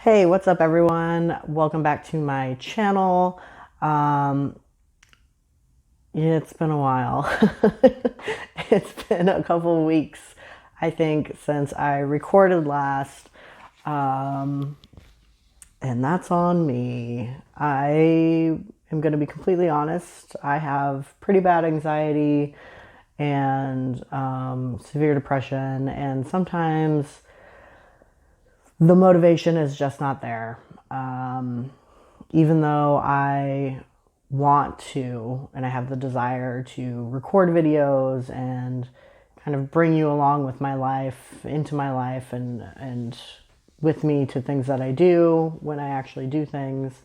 Hey, what's up, everyone? Welcome back to my channel. Um, yeah, it's been a while. It's been a couple of weeks, I think, since I recorded last. Um, and that's on me. I am going to be completely honest. I have pretty bad anxiety and severe depression, and sometimes the motivation is just not there. Even though I want to and I have the desire to record videos and kind of bring you along with my life, into my life, and with me to things that I do when I actually do things,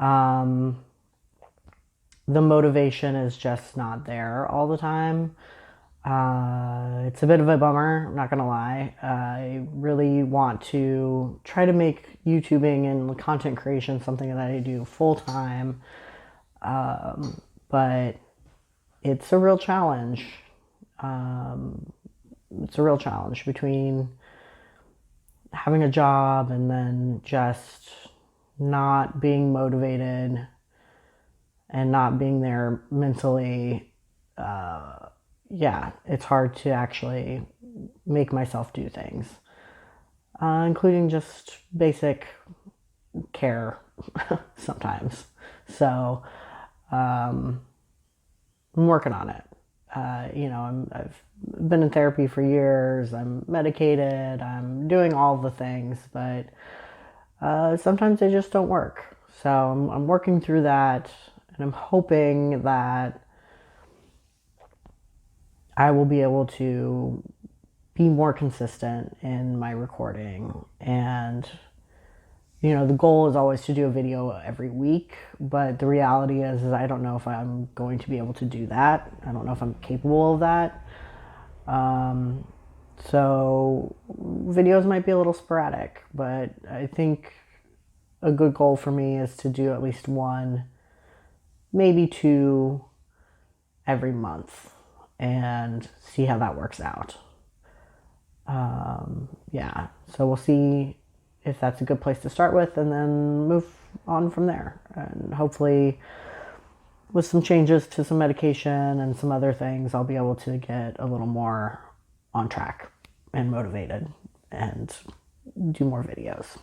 the motivation is just not there all the time. It's a bit of a bummer, I'm not gonna lie. I really want to try to make YouTubing and content creation something that I do full time, but it's a real challenge. It's a real challenge between having a job and then just not being motivated and not being there mentally. Yeah, it's hard to actually make myself do things, including just basic care sometimes. So I'm working on it. I've been in therapy for years. I'm medicated. I'm doing all the things, but sometimes they just don't work. So I'm working through that, and I'm hoping that I will be able to be more consistent in my recording. And, the goal is always to do a video every week, but the reality is I don't know if I'm going to be able to do that. I don't know if I'm capable of that. So videos might be a little sporadic, but I think a good goal for me is to do at least one, maybe two every month and see how that works out. Yeah, so we'll see if that's a good place to start with and then move on from there. And hopefully, with some changes to some medication and some other things, I'll be able to get a little more on track and motivated and do more videos.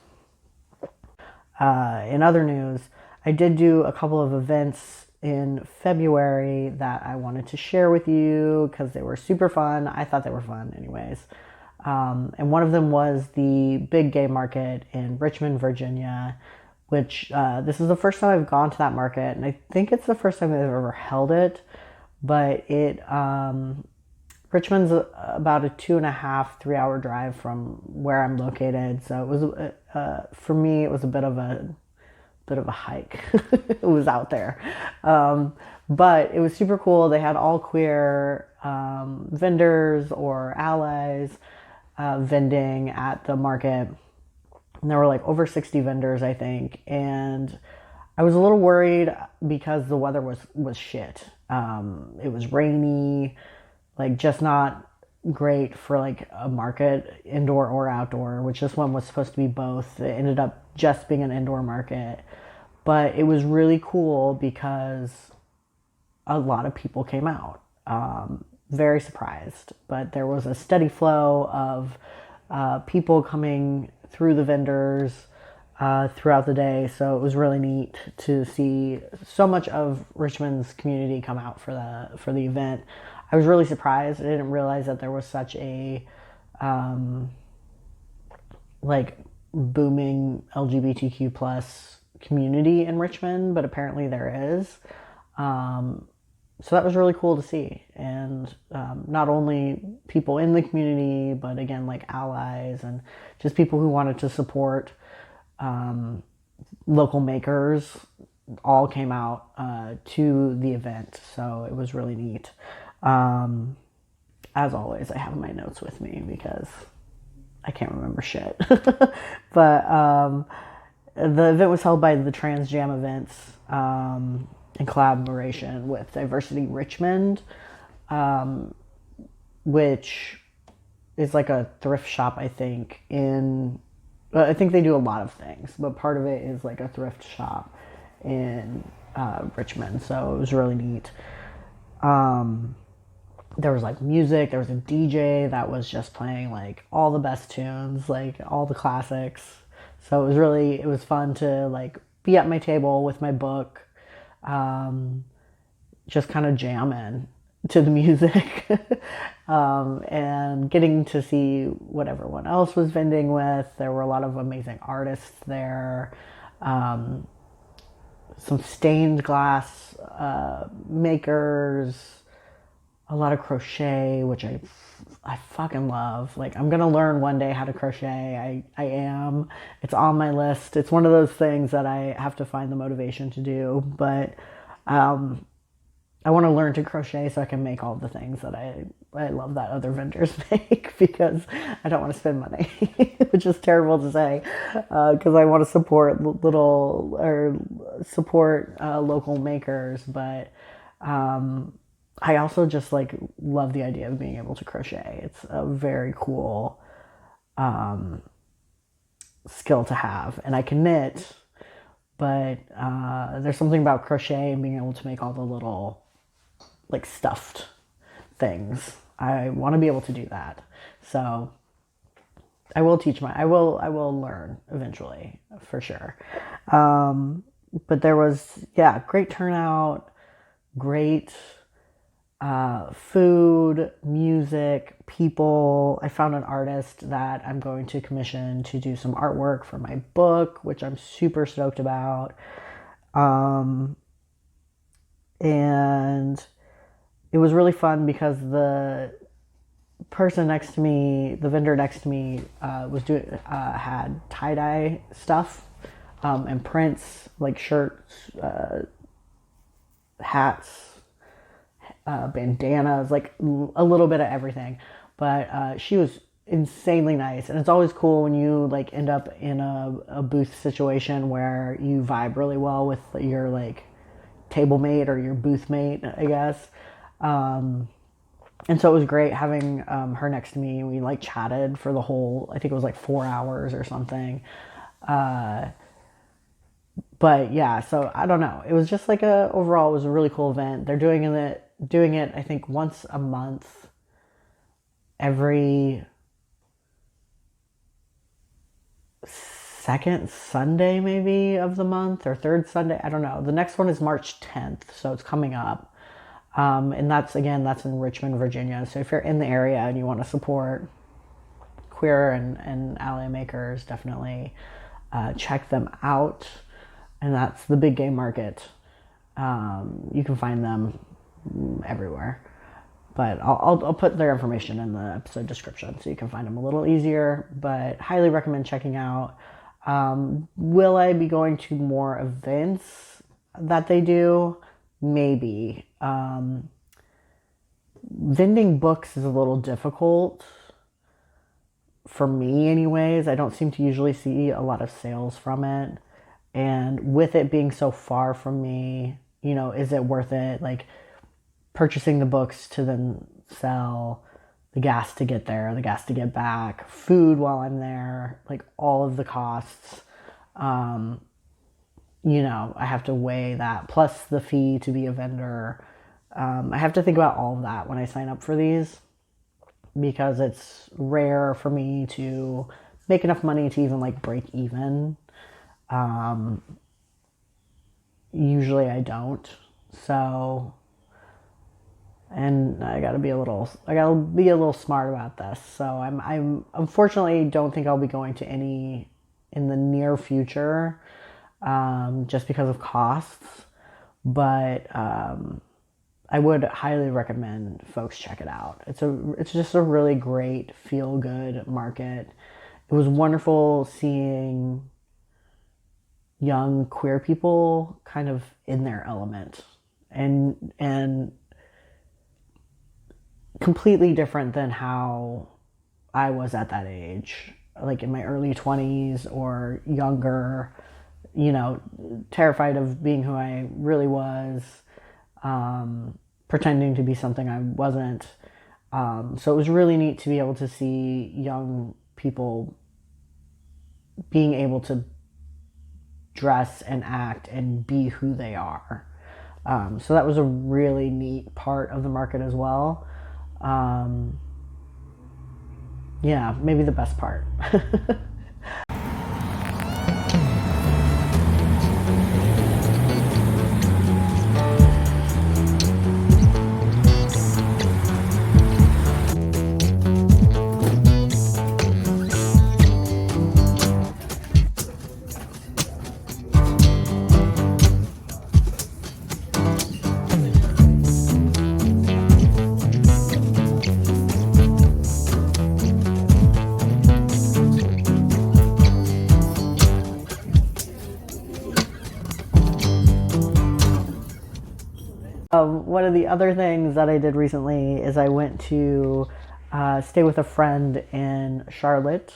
In other news, I did do a couple of events in February that I wanted to share with you because they were super fun. I thought they were fun, anyways. And one of them was the big gay market in Richmond, Virginia, which this is the first time I've gone to that market, and I think it's the first time I've ever held it. But Richmond's about a 2.5, 3 hour drive from where I'm located, so it was for me it was a bit of a hike. It was out there, but it was super cool. They had all queer vendors or allies vending at the market. And there were like over 60 vendors, I think. And I was a little worried because the weather was shit. It was rainy, like just not great for like a market, indoor or outdoor, which this one was supposed to be both. It ended up just being an indoor market. But it was really cool because a lot of people came out. Very surprised, but there was a steady flow of people coming through the vendors throughout the day. So it was really neat to see so much of Richmond's community come out for the event. I was really surprised. I didn't realize that there was such a like booming LGBTQ plus community in Richmond, but apparently there is. So that was really cool to see. And not only people in the community, but again, like allies and just people who wanted to support local makers all came out to the event. So it was really neat. As always, I have my notes with me because I can't remember shit. But the event was held by the Trans Jam Events in collaboration with Diversity Richmond, which is like a thrift shop, I think, in I think they do a lot of things, but part of it is like a thrift shop in Richmond. So it was really neat. There was like music. There was a DJ that was just playing like all the best tunes, like all the classics. So it was fun to like be at my table with my book, just kind of jamming to the music, and getting to see what everyone else was vending with. There were a lot of amazing artists there, some stained glass makers, a lot of crochet, which I fucking love. Like, I'm gonna learn one day how to crochet. I am. It's on my list. It's one of those things that I have to find the motivation to do. But I want to learn to crochet so I can make all the things that I love that other vendors make, because I don't want to spend money, which is terrible to say, because I want to support local makers, but I also just like love the idea of being able to crochet. It's a very cool skill to have, and I can knit, but there's something about crochet and being able to make all the little like stuffed things. I want to be able to do that. So I will learn eventually for sure. But there was, yeah, great turnout, great food, music, people. I found an artist that I'm going to commission to do some artwork for my book, which I'm super stoked about. And it was really fun because the person next to me, the vendor next to me, had tie-dye stuff, and prints, like shirts, hats, bandanas, like a little bit of everything. But she was insanely nice, and it's always cool when you like end up in a booth situation where you vibe really well with your like table mate or your booth mate, I guess. And so it was great having her next to me. We like chatted for the whole, I think it was like 4 hours or something. But yeah, so I don't know. It was just like overall, it was a really cool event. They're doing it, I think, once a month, every second Sunday maybe of the month, or third Sunday. I don't know. The next one is March 10th, so it's coming up. And that's in Richmond, Virginia. So if you're in the area and you want to support queer and ally makers, definitely check them out. And that's the Big Game Market. You can find them everywhere. But I'll put their information in the episode description so you can find them a little easier. But highly recommend checking out. Will I be going to more events that they do? Maybe. Vending books is a little difficult for me anyways. I don't seem to usually see a lot of sales from it. And with it being so far from me, is it worth it? Like purchasing the books to then sell, the gas to get there, the gas to get back, food while I'm there, like all of the costs. I have to weigh that, plus the fee to be a vendor. I have to think about all of that when I sign up for these, because it's rare for me to make enough money to even like break even. Usually I don't. So, and I gotta be a little smart about this. So I'm unfortunately don't think I'll be going to any in the near future, just because of costs. But I would highly recommend folks check it out. It's just a really great feel good market. It was wonderful seeing young queer people kind of in their element, and completely different than how I was at that age, like in my early 20s or younger, terrified of being who I really was, pretending to be something I wasn't. So it was really neat to be able to see young people being able to dress and act and be who they are. So that was a really neat part of the market as well. Um, yeah, maybe the best part. One of the other things that I did recently is I went to stay with a friend in Charlotte,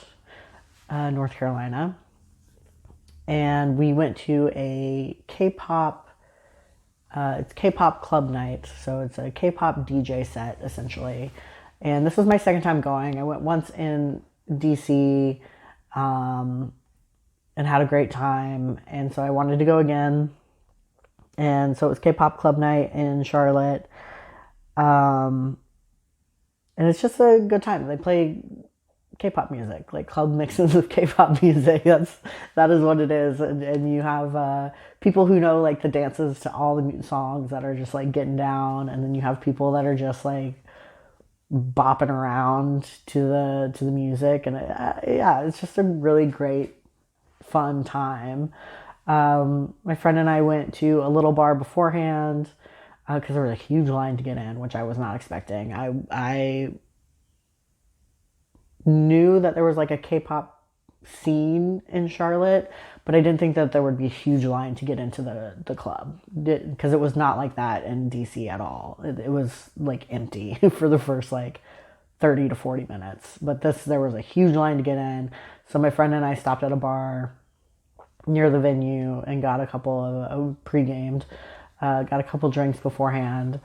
North Carolina, and we went to a K-pop. It's K-pop club night, so it's a K-pop DJ set essentially. And this was my second time going. I went once in DC, and had a great time, and so I wanted to go again. And so it was K-pop club night in Charlotte. Um, and it's just a good time. They play K-pop music, like club mixes of K-pop music. That is what it is. And you have people who know like the dances to all the songs that are just like getting down, and then you have people that are just like bopping around to the music, and yeah, it's just a really great fun time. My friend and I went to a little bar beforehand because there was a huge line to get in, which I was not expecting. I knew that there was like a K-pop scene in Charlotte, but I didn't think that there would be a huge line to get into the club because it was not like that in DC at all. It was like empty for the first like 30 to 40 minutes. But there was a huge line to get in. So my friend and I stopped at a bar near the venue and got a couple of pre-gamed, got a couple drinks beforehand,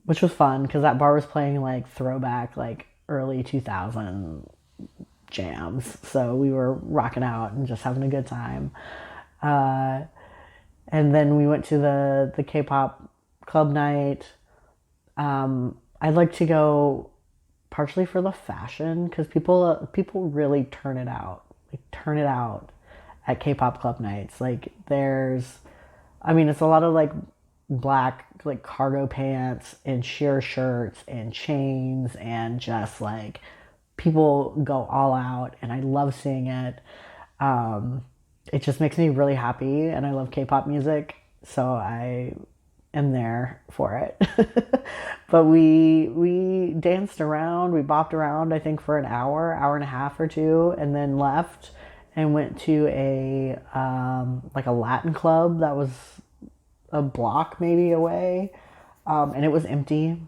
which was fun because that bar was playing like throwback, like early 2000 jams. So we were rocking out and just having a good time. And then we went to the K-pop club night. I'd like to go partially for the fashion because people really turn it out. They turn it out at K-pop club nights. Like it's a lot of like black like cargo pants and sheer shirts and chains, and just like people go all out, and I love seeing it. It just makes me really happy, and I love K-pop music, so I am there for it. But we danced around, we bopped around, I think for an hour and a half or two, and then left and went to a like a Latin club that was a block maybe away, and it was empty.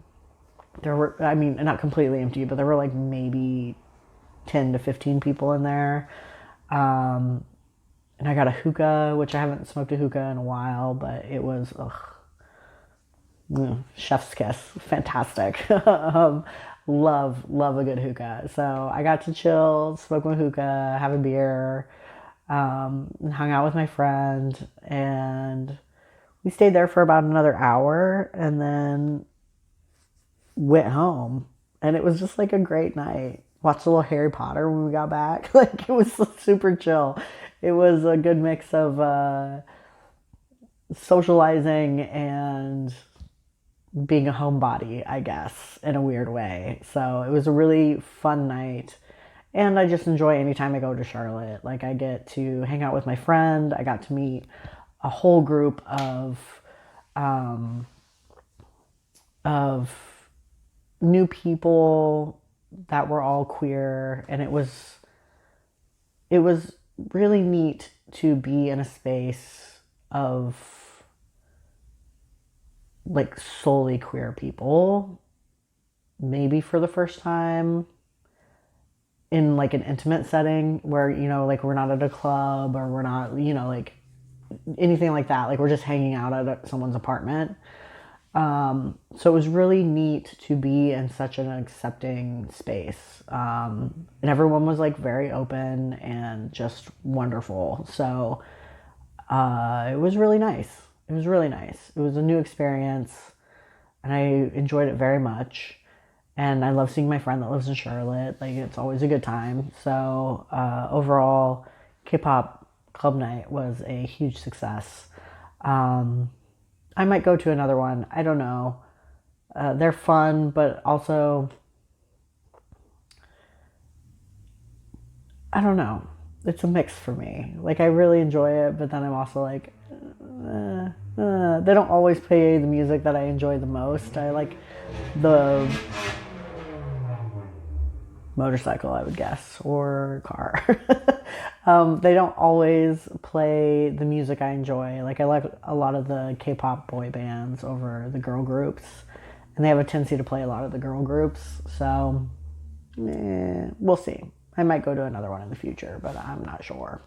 There were, not completely empty, but there were like maybe 10 to 15 people in there. And I got a hookah, which I haven't smoked a hookah in a while, but it was chef's kiss, fantastic. Love a good hookah. So I got to chill, smoke my hookah, have a beer, and hung out with my friend, and we stayed there for about another hour and then went home. And it was just like a great night. Watched a little Harry Potter when we got back. Like it was super chill. It was a good mix of socializing and being a homebody, I guess, in a weird way. So it was a really fun night. And I just enjoy anytime I go to Charlotte. Like I get to hang out with my friend. I got to meet a whole group of new people that were all queer, and it was really neat to be in a space of like solely queer people, maybe for the first time in like an intimate setting where, like we're not at a club or we're not, like anything like that. Like we're just hanging out at someone's apartment. So it was really neat to be in such an accepting space. And everyone was like very open and just wonderful. So it was really nice. It was really nice. It was a new experience and I enjoyed it very much. And I love seeing my friend that lives in Charlotte. Like, it's always a good time. So overall, K-pop club night was a huge success. Um, I might go to another one. I don't know. They're fun, but also, I don't know. It's a mix for me. Like, I really enjoy it, but then I'm also like, they don't always play the music that I enjoy the most. I like the motorcycle, I would guess, or car. They don't always play the music I enjoy. Like, I like a lot of the K-pop boy bands over the girl groups, and they have a tendency to play a lot of the girl groups. So, we'll see. I might go to another one in the future, but I'm not sure.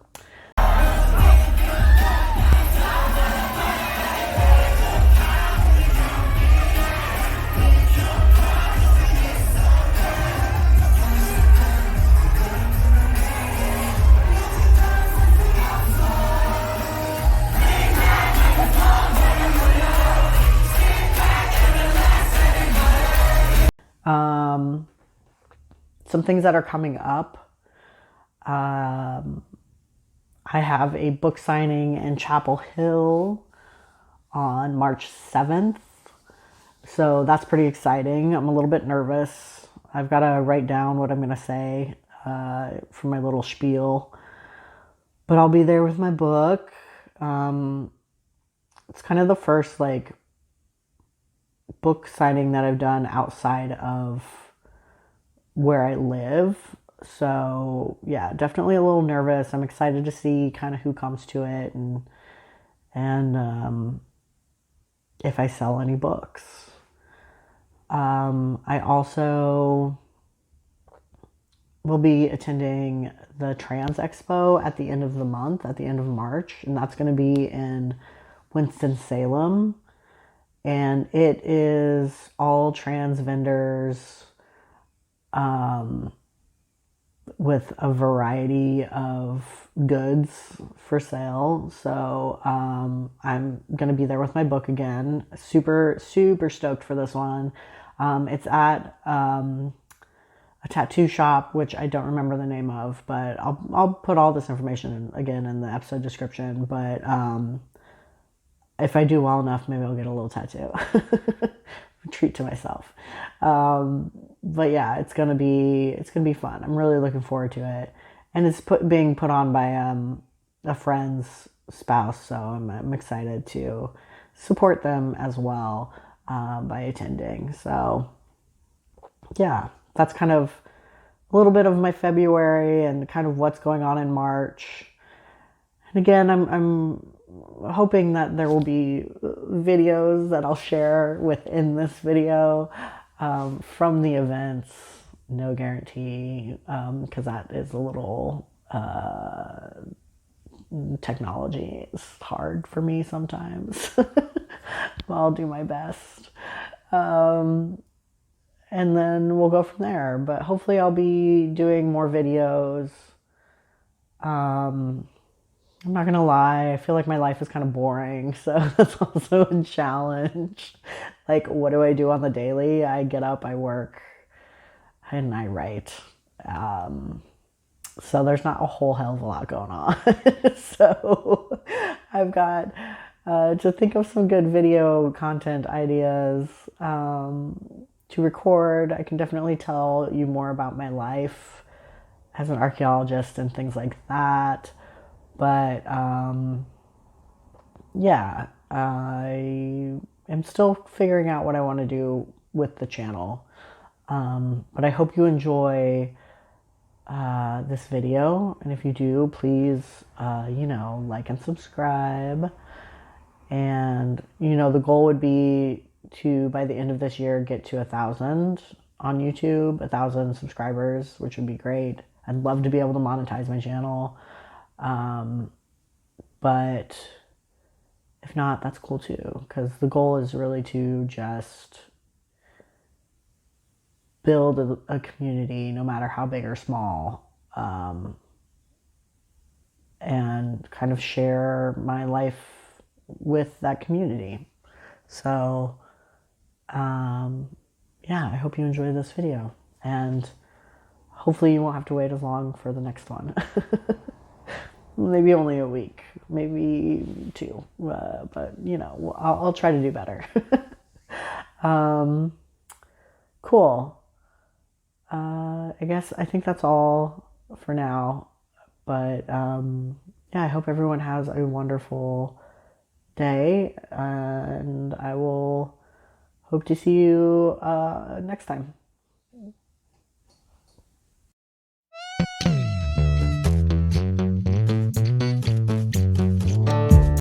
Um, some things that are coming up. Um, I have a book signing in Chapel Hill on March 7th. So that's pretty exciting. I'm a little bit nervous. I've got to write down what I'm going to say for my little spiel. But I'll be there with my book. It's kind of the first like book signing that I've done outside of where I live. So yeah, definitely a little nervous. I'm excited to see kind of who comes to it and if I sell any books. I also will be attending the Trans Expo at the end of the month, at the end of March, and that's going to be in Winston-Salem. And it is all trans vendors with a variety of goods for sale. So I'm going to be there with my book again. Super, super stoked for this one. It's at a tattoo shop, which I don't remember the name of, but I'll put all this information again in the episode description. But if I do well enough, maybe I'll get a little tattoo. Treat to myself. But yeah, it's gonna be fun. I'm really looking forward to it, and it's being put on by a friend's spouse, so I'm excited to support them as well by attending. So yeah, that's kind of a little bit of my February and kind of what's going on in March. And again, I'm hoping that there will be videos that I'll share within this video from the events. No guarantee, because that is a little technology is hard for me sometimes. But I'll do my best. And then we'll go from there. But hopefully I'll be doing more videos. I'm not gonna lie, I feel like my life is kind of boring, so that's also a challenge. Like, what do I do on the daily? I get up, I work, and I write. So there's not a whole hell of a lot going on. So I've got to think of some good video content ideas to record. I can definitely tell you more about my life as an archaeologist and things like that. But yeah, I am still figuring out what I want to do with the channel. But I hope you enjoy this video. And if you do, please, like and subscribe. And, the goal would be to, by the end of this year, get to 1,000 on YouTube, 1,000 subscribers, which would be great. I'd love to be able to monetize my channel. But If not, that's cool too, because the goal is really to just build a community, no matter how big or small, and kind of share my life with that community. So, yeah, I hope you enjoyed this video, and hopefully you won't have to wait as long for the next one. Maybe only a week, maybe two, but you know, I'll try to do better. Cool. I think that's all for now. But yeah, I hope everyone has a wonderful day, and I will hope to see you next time.